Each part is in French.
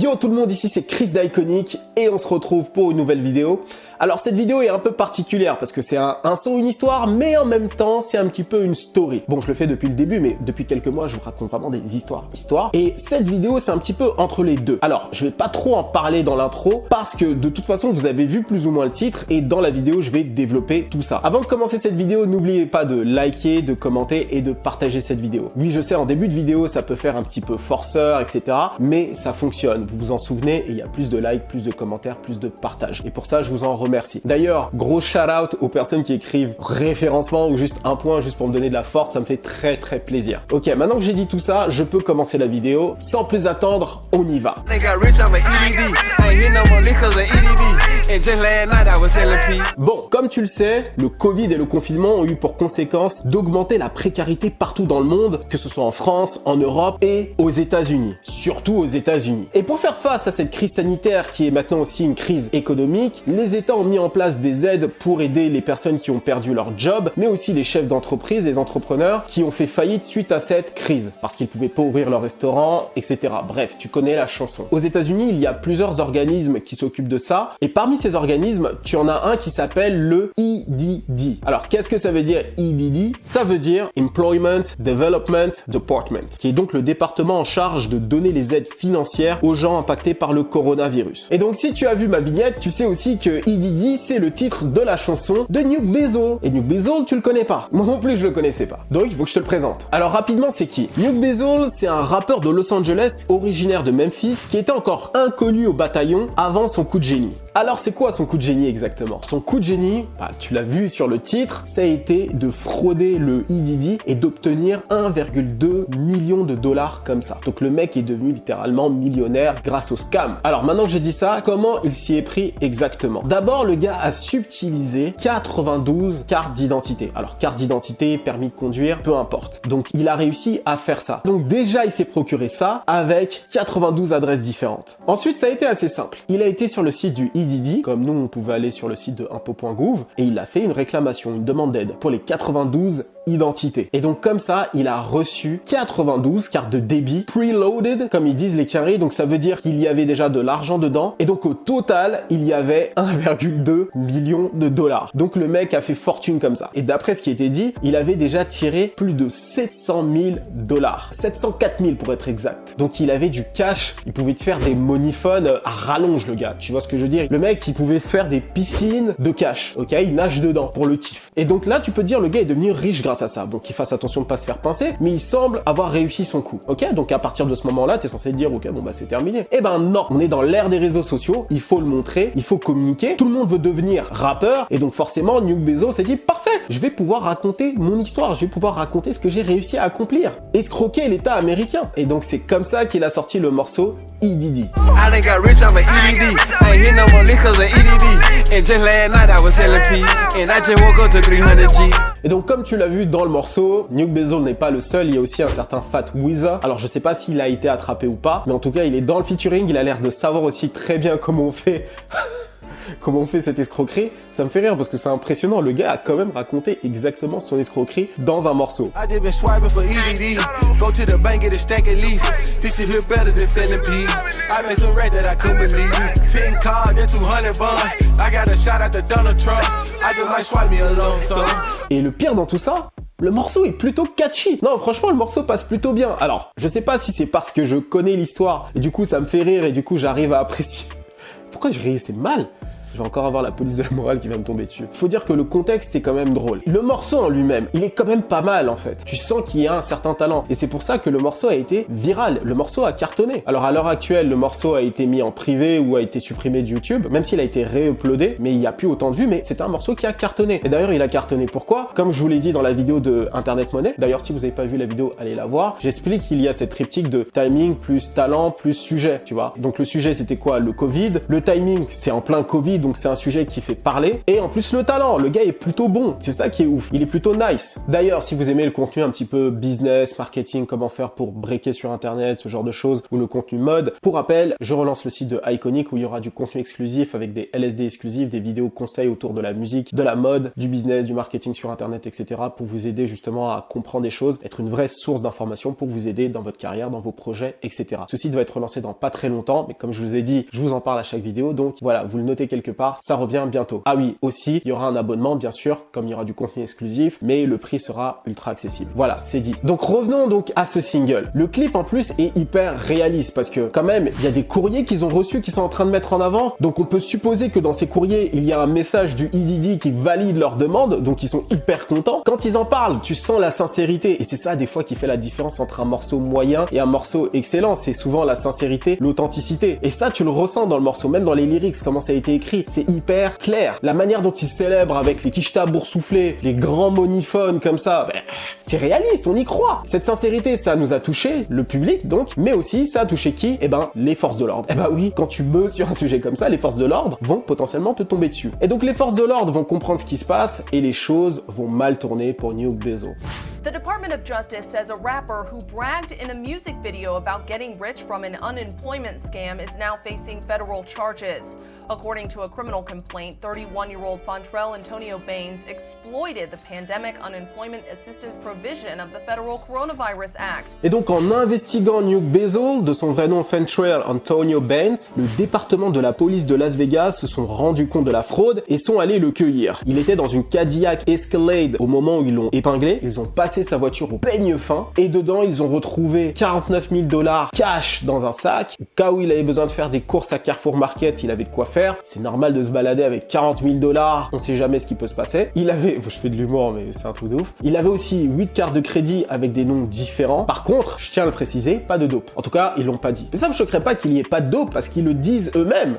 Yo tout le monde, ici c'est Chris d'Iconic et on se retrouve pour une nouvelle vidéo. Alors cette vidéo est un peu particulière parce que c'est un son, une histoire, mais en même temps c'est un petit peu une story. Bon, je le fais depuis le début, mais depuis quelques mois je vous raconte vraiment des histoires. Et cette vidéo c'est un petit peu entre les deux. Alors je vais pas trop en parler dans l'intro parce que de toute façon vous avez vu plus ou moins le titre et dans la vidéo je vais développer tout ça. Avant de commencer cette vidéo, n'oubliez pas de liker, de commenter et de partager cette vidéo. Oui, je sais, en début de vidéo ça peut faire un petit peu forceur, etc. Mais ça fonctionne, vous vous en souvenez, et il y a plus de likes, plus de commentaires, plus de partages. Et pour ça, je vous en remercie. D'ailleurs, gros shout-out aux personnes qui écrivent référencement ou juste un point, juste pour me donner de la force, ça me fait très très plaisir. Ok, maintenant que j'ai dit tout ça, je peux commencer la vidéo. Sans plus attendre, on y va. Bon, comme tu le sais, le Covid et le confinement ont eu pour conséquence d'augmenter la précarité partout dans le monde, que ce soit en France, en Europe et aux États-Unis. Surtout aux États-Unis. Et pour faire face à cette crise sanitaire qui est maintenant aussi une crise économique, les États ont mis en place des aides pour aider les personnes qui ont perdu leur job, mais aussi les chefs d'entreprise, les entrepreneurs qui ont fait faillite suite à cette crise, parce qu'ils pouvaient pas ouvrir leur restaurant, etc. Bref, tu connais la chanson. Aux États-Unis, il y a plusieurs organismes qui s'occupent de ça, et parmi ces organismes, tu en as un qui s'appelle le EDD. Alors, qu'est-ce que ça veut dire EDD? Ça veut dire Employment Development Department, qui est donc le département en charge de donner les aides financières aux gens impactés par le coronavirus. Et donc, si tu as vu ma vignette, tu sais aussi que EDD, c'est le titre de la chanson de Nuke Bezo. Et Nuke Bezo, tu le connais pas. Moi non plus, je le connaissais pas. Donc, il faut que je te le présente. Alors, rapidement, c'est qui? Nuke Bezo, c'est un rappeur de Los Angeles, originaire de Memphis, qui était encore inconnu au bataillon avant son coup de génie. Alors, c'est quoi son coup de génie exactement? Son coup de génie, tu l'as vu sur le titre, ça a été de frauder le EDD et d'obtenir 1,2 million de dollars comme ça. Donc, le mec est devenu littéralement millionnaire grâce au scam. Alors, maintenant que j'ai dit ça, comment il s'y est pris exactement? D'abord, le gars a subtilisé 92 cartes d'identité. Alors, carte d'identité, permis de conduire, peu importe. Donc, il a réussi à faire ça. Donc, déjà, il s'est procuré ça avec 92 adresses différentes. Ensuite, ça a été assez simple. Il a été sur le site du EDD, comme nous, on pouvait aller sur le site de impo.gouv, et il a fait une réclamation, une demande d'aide pour les 92 identités. Et donc, comme ça, il a reçu 92 cartes de débit preloaded, comme ils disent les carrés. Donc, ça veut dire qu'il y avait déjà de l'argent dedans. Et donc, au total, il y avait 1,2 million de dollars. Donc, le mec a fait fortune comme ça. Et d'après ce qui était dit, il avait déjà tiré plus de 700 000 dollars. 704 000 pour être exact. Donc, il avait du cash. Il pouvait te faire des moneyphones à rallonge, le gars. Tu vois ce que je veux dire? Le mec, il pouvait se faire des piscines de cash. Ok? Il nage dedans pour le kiff. Et donc là, tu peux te dire, le gars est devenu riche grâce à ça. Bon, qu'il fasse attention de pas se faire pincer, mais il semble avoir réussi son coup. Ok? Donc, à partir de ce moment-là, t'es censé te dire, ok, bon, bah, c'est terminé. Eh ben, non. On est dans l'ère des réseaux sociaux. Il faut le montrer. Il faut communiquer. Tout le monde veut devenir rappeur. Et donc, forcément, Nuke Bezo s'est dit, parfait, je vais pouvoir raconter mon histoire. Je vais pouvoir raconter ce que j'ai réussi à accomplir. Escroquer l'État américain. Et donc, c'est comme ça qu'il a sorti le morceau EDD. Et donc, comme tu l'as vu dans le morceau, Nuke Bezo n'est pas le seul, il y a aussi un certain Fat Weezer. Alors, je sais pas s'il a été attrapé ou pas, mais en tout cas, il est dans le featuring, il a l'air de savoir aussi très bien comment on fait... comment on fait cette escroquerie. Ça me fait rire parce que c'est impressionnant. Le gars a quand même raconté exactement son escroquerie dans un morceau. Et le pire dans tout ça, le morceau est plutôt catchy. Non, franchement, le morceau passe plutôt bien. Alors, je sais pas si c'est parce que je connais l'histoire et du coup, ça me fait rire et du coup, j'arrive à apprécier. Pourquoi je ris? C'est mal. Je vais encore avoir la police de la morale qui va me tomber dessus. Faut dire que le contexte est quand même drôle. Le morceau en lui-même, il est quand même pas mal en fait. Tu sens qu'il y a un certain talent. Et c'est pour ça que le morceau a été viral. Le morceau a cartonné. Alors à l'heure actuelle, le morceau a été mis en privé ou a été supprimé de YouTube, même s'il a été réuploadé, mais il n'y a plus autant de vues, mais c'était un morceau qui a cartonné. Et d'ailleurs, il a cartonné. Pourquoi? Comme je vous l'ai dit dans la vidéo de Internet Money, d'ailleurs si vous n'avez pas vu la vidéo, allez la voir, j'explique qu'il y a cette triptyque de timing plus talent plus sujet, tu vois. Donc le sujet c'était quoi? Le Covid. Le timing, c'est en plein Covid, donc c'est un sujet qui fait parler. Et en plus le talent, le gars est plutôt bon, c'est ça qui est ouf, il est plutôt nice. D'ailleurs, si vous aimez le contenu un petit peu business, marketing, comment faire pour breaker sur internet, ce genre de choses, ou le contenu mode, pour rappel, je relance le site de Iconic où il y aura du contenu exclusif avec des LSD exclusifs, des vidéos conseils autour de la musique, de la mode, du business, du marketing sur internet, etc. pour vous aider justement à comprendre des choses, être une vraie source d'information pour vous aider dans votre carrière, dans vos projets, etc. Ce site va être relancé dans pas très longtemps, mais comme je vous ai dit, je vous en parle à chaque vidéo, donc voilà, vous le notez quelque part, ça revient bientôt. Ah oui, aussi, il y aura un abonnement, bien sûr, comme il y aura du contenu exclusif, mais le prix sera ultra accessible. Voilà, c'est dit. Donc revenons donc à ce single. Le clip en plus est hyper réaliste parce que quand même, il y a des courriers qu'ils ont reçus qui sont en train de mettre en avant, donc on peut supposer que dans ces courriers, il y a un message du EDD qui valide leur demande, donc ils sont hyper contents. Quand ils en parlent, tu sens la sincérité, et c'est ça des fois qui fait la différence entre un morceau moyen et un morceau excellent, c'est souvent la sincérité, l'authenticité. Et ça, tu le ressens dans le morceau, même dans les lyrics, comment ça a été écrit, c'est hyper clair. La manière dont ils célèbrent avec les quichetas boursouflés, les grands moniphones comme ça, ben, c'est réaliste, on y croit. Cette sincérité, ça nous a touché, le public donc, mais aussi ça a touché qui? Eh ben, les forces de l'ordre. Eh ben oui, quand tu beuses sur un sujet comme ça, les forces de l'ordre vont potentiellement te tomber dessus. Et donc les forces de l'ordre vont comprendre ce qui se passe et les choses vont mal tourner pour Nuke Bezel. The Department of Justice says a rapper who bragged in a music video about getting rich from an unemployment scam is now facing federal charges. According to a criminal complaint, 31-year-old Fontrell Antonio Baines exploited the pandemic unemployment assistance provision of the federal coronavirus act. Et donc en investiguant Nuke Bezel, de son vrai nom Fontrell Antonio Baines, le département de la police de Las Vegas se sont rendus compte de la fraude et sont allés le cueillir. Il était dans une Cadillac Escalade au moment où ils l'ont épinglé, ils ont passé sa voiture au peigne fin et dedans ils ont retrouvé 49 000 $, cash dans un sac. Au cas où il avait besoin de faire des courses à Carrefour Market, il avait de quoi faire. C'est normal de se balader avec 40 000 $, on sait jamais ce qui peut se passer. Il avait, je fais de l'humour mais c'est un truc de ouf, il avait aussi 8 cartes de crédit avec des noms différents. Par contre, je tiens à le préciser, pas de dope. En tout cas, ils l'ont pas dit. Mais ça me choquerait pas qu'il y ait pas de dope parce qu'ils le disent eux-mêmes.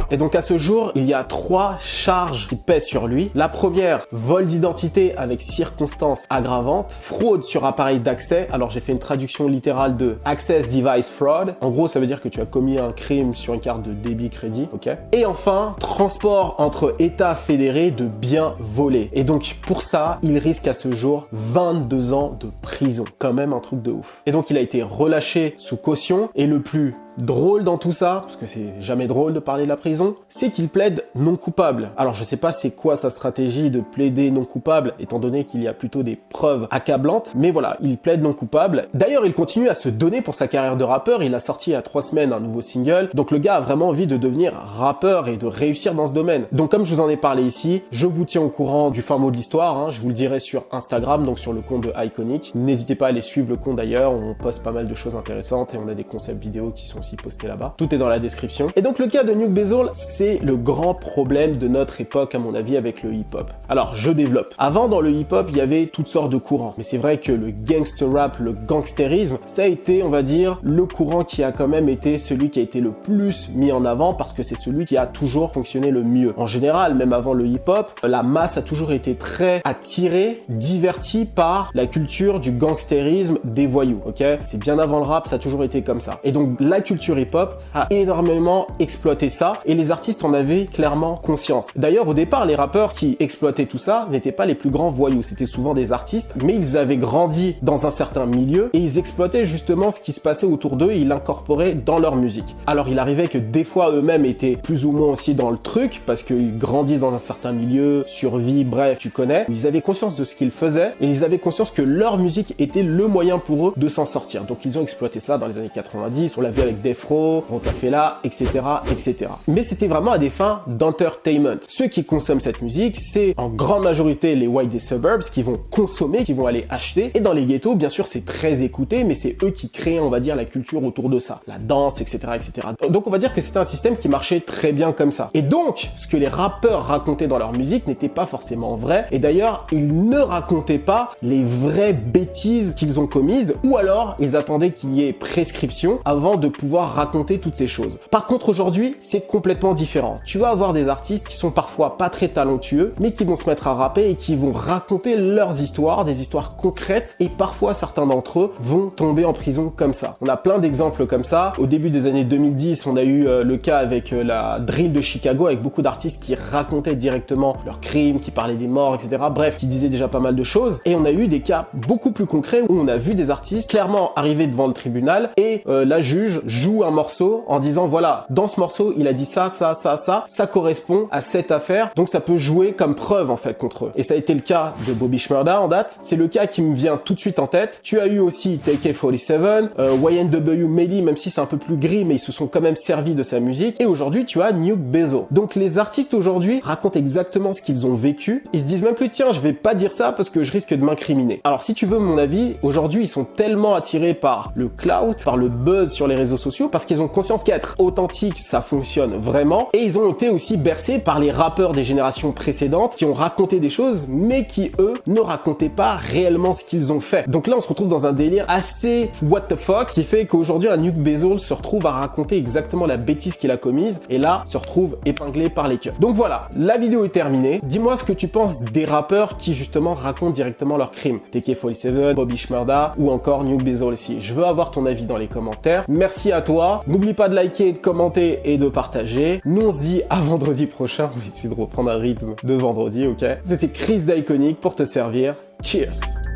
Et donc à ce jour, il y a 3 charges qui pèsent sur lui. La première, vol d'identité avec circonstances aggravantes, fraude sur appareil d'accès. Alors j'ai fait une traduction littérale de Access Device Fraud. En gros, ça veut dire que tu as commis un crime sur une carte de débit crédit, ok. Et enfin, transport entre États fédérés de biens volés. Et donc pour ça, il risque à ce jour 22 ans de prison. Quand même un truc de ouf. Et donc il a été relâché sous caution et le plus drôle dans tout ça, parce que c'est jamais drôle de parler de la prison, c'est qu'il plaide non coupable. Alors je sais pas c'est quoi sa stratégie de plaider non coupable, étant donné qu'il y a plutôt des preuves accablantes, mais voilà, il plaide non coupable. D'ailleurs, il continue à se donner pour sa carrière de rappeur, il a sorti il y a 3 semaines un nouveau single, donc le gars a vraiment envie de devenir rappeur et de réussir dans ce domaine. Donc comme je vous en ai parlé ici, je vous tiens au courant du fin mot de l'histoire, hein. Je vous le dirai sur Instagram, donc sur le compte de Iconic. N'hésitez pas à aller suivre le compte d'ailleurs, on poste pas mal de choses intéressantes et on a des concepts vidéo qui sont aussi posté là-bas. Tout est dans la description. Et donc le cas de Nuke Bezel, c'est le grand problème de notre époque à mon avis avec le hip-hop. Alors je développe. Avant dans le hip-hop, il y avait toutes sortes de courants. Mais c'est vrai que le gangster rap, le gangstérisme, ça a été, on va dire, le courant qui a quand même été celui qui a été le plus mis en avant parce que c'est celui qui a toujours fonctionné le mieux. En général, même avant le hip-hop, la masse a toujours été très attirée, divertie par la culture du gangstérisme des voyous, ok? C'est bien avant le rap, ça a toujours été comme ça. Et donc la culture hip-hop a énormément exploité ça et les artistes en avaient clairement conscience. D'ailleurs, au départ, les rappeurs qui exploitaient tout ça n'étaient pas les plus grands voyous, c'était souvent des artistes, mais ils avaient grandi dans un certain milieu et ils exploitaient justement ce qui se passait autour d'eux et ils l'incorporaient dans leur musique. Alors il arrivait que des fois eux-mêmes étaient plus ou moins aussi dans le truc parce qu'ils grandissent dans un certain milieu, survie, bref, tu connais. Ils avaient conscience de ce qu'ils faisaient et ils avaient conscience que leur musique était le moyen pour eux de s'en sortir. Donc ils ont exploité ça dans les années 90, on l'a vu avec Death Row, Rockefeller, etc., etc. Mais c'était vraiment à des fins d'entertainment. Ceux qui consomment cette musique, c'est en grande majorité les whites des suburbs qui vont consommer, qui vont aller acheter. Et dans les ghettos, bien sûr, c'est très écouté, mais c'est eux qui créent, on va dire, la culture autour de ça. La danse, etc., etc. Donc on va dire que c'était un système qui marchait très bien comme ça. Et donc, ce que les rappeurs racontaient dans leur musique n'était pas forcément vrai. Et d'ailleurs, ils ne racontaient pas les vraies bêtises qu'ils ont commises, ou alors ils attendaient qu'il y ait prescription avant de pouvoir pouvoir raconter toutes ces choses. Par contre, aujourd'hui, c'est complètement différent. Tu vas avoir des artistes qui sont parfois pas très talentueux, mais qui vont se mettre à rapper et qui vont raconter leurs histoires, des histoires concrètes, et parfois certains d'entre eux vont tomber en prison comme ça. On a plein d'exemples comme ça. Au début des années 2010, on a eu le cas avec la drill de Chicago, avec beaucoup d'artistes qui racontaient directement leurs crimes, qui parlaient des morts, etc. Bref, qui disaient déjà pas mal de choses. Et on a eu des cas beaucoup plus concrets où on a vu des artistes clairement arriver devant le tribunal et la juge joue un morceau en disant voilà, dans ce morceau, il a dit ça, ça, ça, ça correspond à cette affaire, donc ça peut jouer comme preuve en fait contre eux. Et ça a été le cas de Bobby Shmurda en date. C'est le cas qui me vient tout de suite en tête. Tu as eu aussi AK-47, YNW Melly, même si c'est un peu plus gris, mais ils se sont quand même servis de sa musique. Et aujourd'hui, tu as Nuke Bezo. Donc les artistes aujourd'hui racontent exactement ce qu'ils ont vécu. Ils se disent même plus tiens, je vais pas dire ça parce que je risque de m'incriminer. Alors si tu veux mon avis, aujourd'hui ils sont tellement attirés par le clout, par le buzz sur les réseaux sociaux, parce qu'ils ont conscience qu'être authentique, ça fonctionne vraiment. Et ils ont été aussi bercés par les rappeurs des générations précédentes qui ont raconté des choses, mais qui eux ne racontaient pas réellement ce qu'ils ont fait. Donc là on se retrouve dans un délire assez what the fuck qui fait qu'aujourd'hui un Nuke Bezo se retrouve à raconter exactement la bêtise qu'il a commise et là se retrouve épinglé par les keufs. Donc voilà, la vidéo est terminée. Dis-moi ce que tu penses des rappeurs qui justement racontent directement leurs crimes. AK-47, Bobby Shmurda ou encore Nuke Bezo aussi. Je veux avoir ton avis dans les commentaires. Merci à toi. N'oublie pas de liker, de commenter et de partager. Nous on se dit à vendredi prochain. On va essayer de reprendre un rythme de vendredi, ok? C'était Chris d'Iconic pour te servir. Cheers!